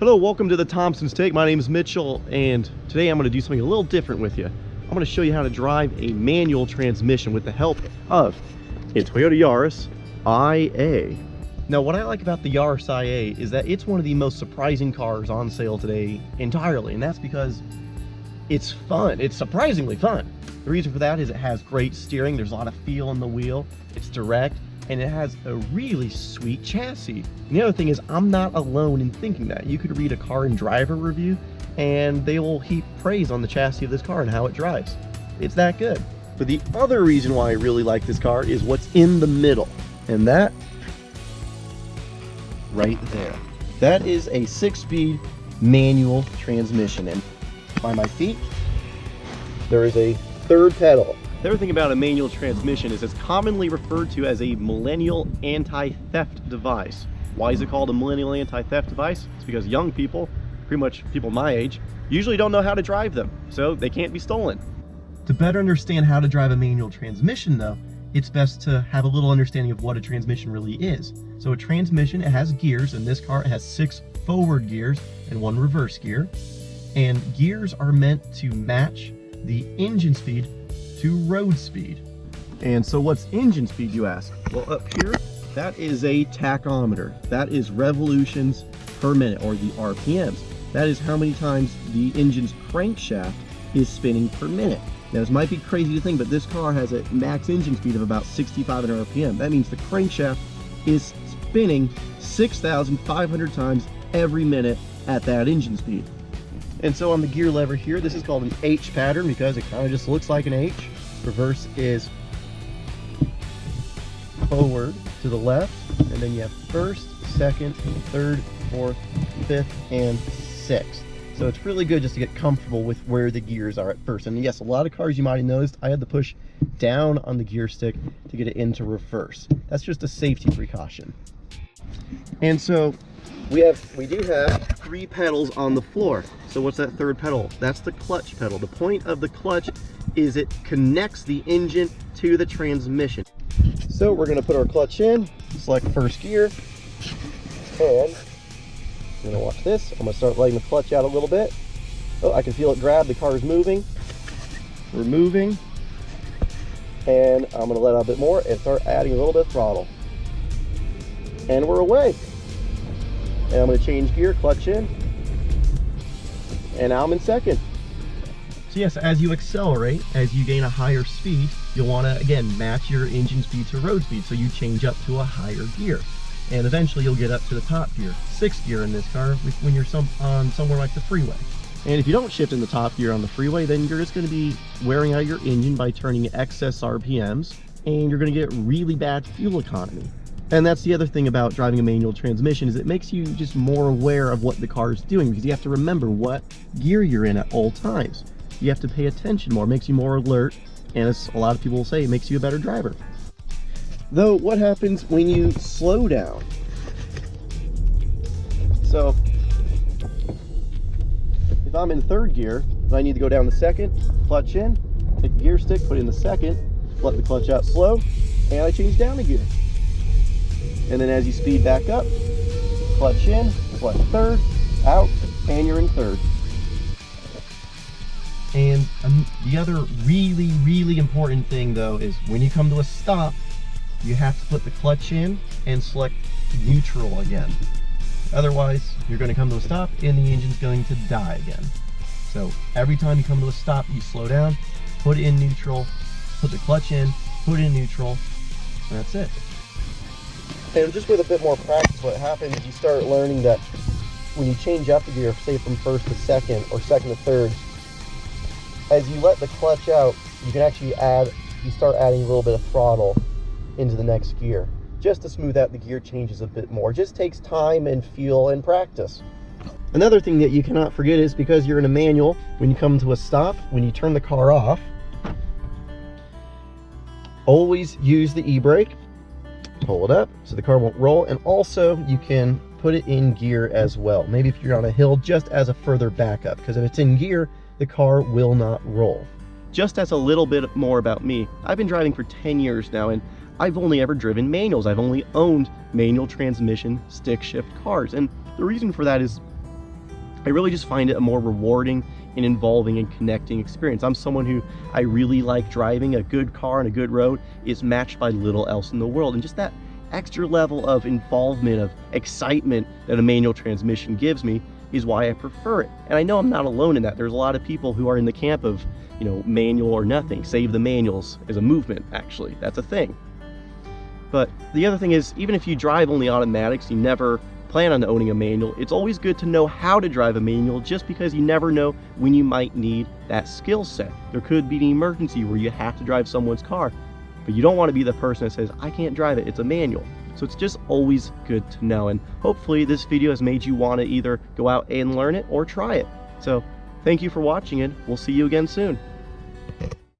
Hello, welcome to the Thompson's Take. My name is Mitchell, and today I'm going to do something a little different with you. I'm going to show you how to drive a manual transmission with the help of a Toyota Yaris IA. Now, what I like about the Yaris IA is that it's one of the most surprising cars on sale today entirely, and that's because it's fun. It's surprisingly fun. The reason for that is it has great steering, there's a lot of feel in the wheel, it's direct, and it has a really sweet chassis. And the other thing is, I'm not alone in thinking that. You could read a car and driver review and they will heap praise on the chassis of this car and how it drives. It's that good. But the other reason why I really like this car is what's in the middle, and that right there. That is a 6-speed manual transmission, and by my feet there is a third pedal. The other thing about a manual transmission is it's commonly referred to as a millennial anti-theft device. Why is it called a millennial anti-theft device? It's because young people, pretty much people my age, usually don't know how to drive them, so they can't be stolen. To better understand how to drive a manual transmission though, it's best to have a little understanding of what a transmission really is. So a transmission, it has gears. In this car it has 6 forward gears and 1 reverse gear. And gears are meant to match the engine speed to road speed. And so what's engine speed, you ask? Well, up here, that is a tachometer. That is revolutions per minute, or the RPMs. That is how many times the engine's crankshaft is spinning per minute. Now, this might be crazy to think, but this car has a max engine speed of about 6,500 RPM. That means the crankshaft is spinning 6,500 times every minute at that engine speed. And so on the gear lever here, this is called an H pattern because it kind of just looks like an H. Reverse is forward to the left, and then you have first, second, third, fourth, fifth, and sixth. So it's really good just to get comfortable with where the gears are at first. And yes, a lot of cars you might have noticed, I had to push down on the gear stick to get it into reverse. That's just a safety precaution. And so we do have 3 pedals on the floor. So what's that third pedal? That's the clutch pedal. The point of the clutch is it connects the engine to the transmission. So we're going to put our clutch in, select first gear, and I'm going to watch this. I'm going to start letting the clutch out a little bit. Oh, I can feel it grab. The car is moving. We're moving. And I'm going to let out a bit more and start adding a little bit of throttle. And we're away. And I'm going to change gear, clutch in, and now I'm in second. So yes, as you accelerate, as you gain a higher speed, you'll want to, again, match your engine speed to road speed, so you change up to a higher gear. And eventually you'll get up to the top gear, 6th gear in this car, when you're on somewhere like the freeway. And if you don't shift in the top gear on the freeway, then you're just going to be wearing out your engine by turning excess RPMs, and you're going to get really bad fuel economy. And that's the other thing about driving a manual transmission, is it makes you just more aware of what the car is doing, because you have to remember what gear you're in at all times. You have to pay attention more. It makes you more alert, and as a lot of people will say, it makes you a better driver. Though, what happens when you slow down? So, if I'm in 3rd gear, and I need to go down the 2nd, clutch in, take the gear stick, put in the 2nd, let the clutch out slow, and I change down the gear. And then as you speed back up, clutch in, select 3rd, out, and you're in 3rd. And the other really, really important thing though is when you come to a stop, you have to put the clutch in and select neutral again. Otherwise, you're going to come to a stop and the engine's going to die again. So every time you come to a stop, you slow down, put it in neutral, put the clutch in, put it in neutral, and that's it. And just with a bit more practice, what happens is you start learning that when you change up the gear, say from 1st to 2nd or 2nd to 3rd, as you let the clutch out, you can actually start adding a little bit of throttle into the next gear, just to smooth out the gear changes a bit more. It just takes time and feel and practice. Another thing that you cannot forget is, because you're in a manual, when you come to a stop, when you turn the car off, always use the e-brake. Pull it up so the car won't roll, and also you can put it in gear as well. Maybe if you're on a hill, just as a further backup, because if it's in gear, the car will not roll. Just as a little bit more about me, I've been driving for 10 years now, and I've only ever driven manuals. I've only owned manual transmission stick shift cars, and the reason for that is I really just find it a more rewarding and involving and connecting experience. I'm someone who, I really like driving. A good car on a good road is matched by little else in the world, and just that extra level of involvement, of excitement that a manual transmission gives me is why I prefer it. And I know I'm not alone in that. There's a lot of people who are in the camp of, you know, manual or nothing. Save the manuals is a movement, actually. That's a thing. But the other thing is, even if you drive only automatics, you never plan on owning a manual, it's always good to know how to drive a manual, just because you never know when you might need that skill set. There could be an emergency where you have to drive someone's car, but you don't want to be the person that says, I can't drive it, it's a manual. So it's just always good to know, and hopefully this video has made you want to either go out and learn it or try it. So thank you for watching, and we'll see you again soon.